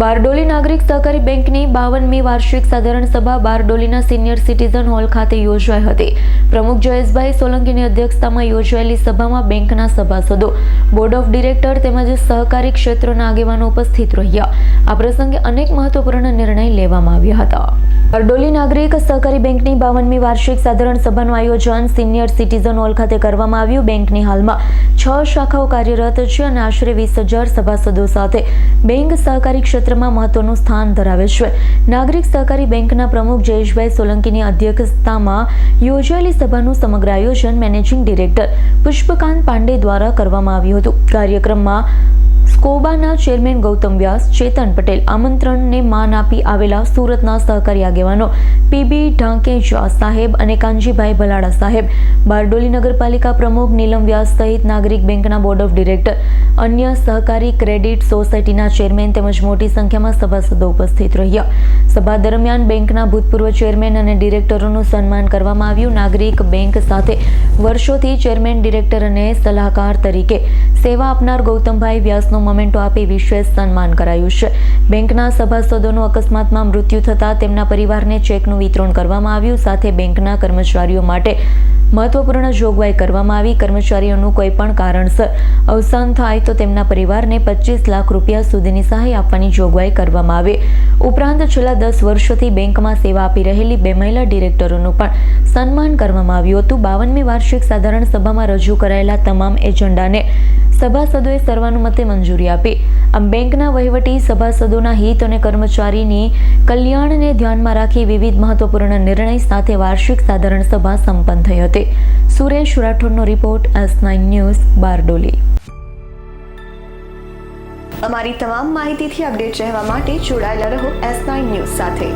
બારડોલી નાગરિક સહકારી બેંકની 52મી વાર્ષિક સાધારણ સભા બારડોલીના સિનિયર સિટીઝન હોલ ખાતે યોજાઈ હતી. પ્રમુખ જયેશભાઈ સોલંકીની અધ્યક્ષતામાં યોજાયેલી સભામાં બેંકના સભાસદો, બોર્ડ ઓફ ડિરેક્ટર તેમજ સહકારી ક્ષેત્રના આગેવાનો ઉપસ્થિત રહ્યા. આ પ્રસંગે અનેક મહત્વપૂર્ણ નિર્ણય લેવામાં આવ્યા હતા. બારડોલી નાગરિક સહકારી બેંકની 52મી વાર્ષિક સાધારણ સભાનું આયોજન સિનિયર સિટીઝન હોલ ખાતે કરવામાં આવ્યું. બેંકની હાલમાં 6 શાખાઓ કાર્યરત છે અને આશરે 20,000 સભાસદો સાથે બેંક સહકારી ક્ષેત્રમાં મહત્વનું સ્થાન ધરાવે છે. નાગરિક સહકારી બેંકના પ્રમુખ જયેશભાઈ સોલંકીની અધ્યક્ષતામાં યોજાયેલી સભાનું સમગ્ર આયોજન મેનેજિંગ ડિરેક્ટર પુષ્પકાંત પાંડે દ્વારા કરવામાં આવ્યું હતું. કાર્યક્રમમાં સ્કોબાના ચેરમેન ગૌતમ વ્યાસ, ચેતન પટેલ, આમંત્રણને માન આપી આવેલા સુરતના સહકારી આગેવાનો પીબી ઢાંકેજા સાહેબ અને કાનજીભાઈ ભલાડા સાહેબ, બારડોલી નગરપાલિકા પ્રમુખ નીલમ વ્યાસ સહિત નાગરિક બેંકના બોર્ડ ઓફ ડિરેક્ટર, અન્ય સહકારી ક્રેડિટ સોસાયટીના ચેરમેન તેમજ મોટી સંખ્યામાં સભાસદો ઉપસ્થિત રહ્યા. સભા દરમિયાન બેંકના ભૂતપૂર્વ ચેરમેન અને ડિરેક્ટરોનું સન્માન કરવામાં આવ્યું. નાગરિક બેંક સાથે વર્ષોથી ચેરમેન, ડિરેક્ટર અને સલાહકાર તરીકે સેવા આપનાર ગૌતમભાઈ વ્યાસનો મોમેન્ટો આપી વિશેષ સન્માન કરાયું છે. બેંકના સભાસદોનું અકસ્માતમાં મૃત્યુ થતાં તેમના પરિવારને ચેકનું વિતરણ કરવામાં આવ્યું. સાથે બેંકના કર્મચારીઓ માટે મહત્વપૂર્ણ જોગવાઈ કરવામાં આવી. કર્મચારીઓનું કોઈ પણ કારણસર અવસાન થાય તો તેમના પરિવારને 25 લાખ રૂપિયા સુધીની સહાય આપવાની જોગવાઈ કરવામાં આવે. ઉપરાંત છેલ્લા 10 વર્ષોથી બેંકમાં સેવા આપી રહેલી 2 મહિલા ડિરેક્ટરોનું પણ સન્માન કરવામાં આવ્યું હતું. 52મી વાર્ષિક સાધારણ સભામાં રજૂ કરાયેલા તમામ એજન્ડાને સભાસદોએ સર્વાનુમતે મંજૂરી આપી. આમ બેંકના વહીવટી સભાસદોના હિત અને કર્મચારીની કલ્યાણને ધ્યાનમાં રાખી વિવિધ મહત્વપૂર્ણ નિર્ણય સાથે વાર્ષિક સાધારણ સભા સંપન્ન થઈ હતી. સુરેશ રાઠોડનો રિપોર્ટ, S9 ન્યૂઝ, બારડોલી. અમારી તમામ માહિતીથી અપડેટ રહેવા માટે જોડાયેલા રહો S9 ન્યૂઝ સાથે.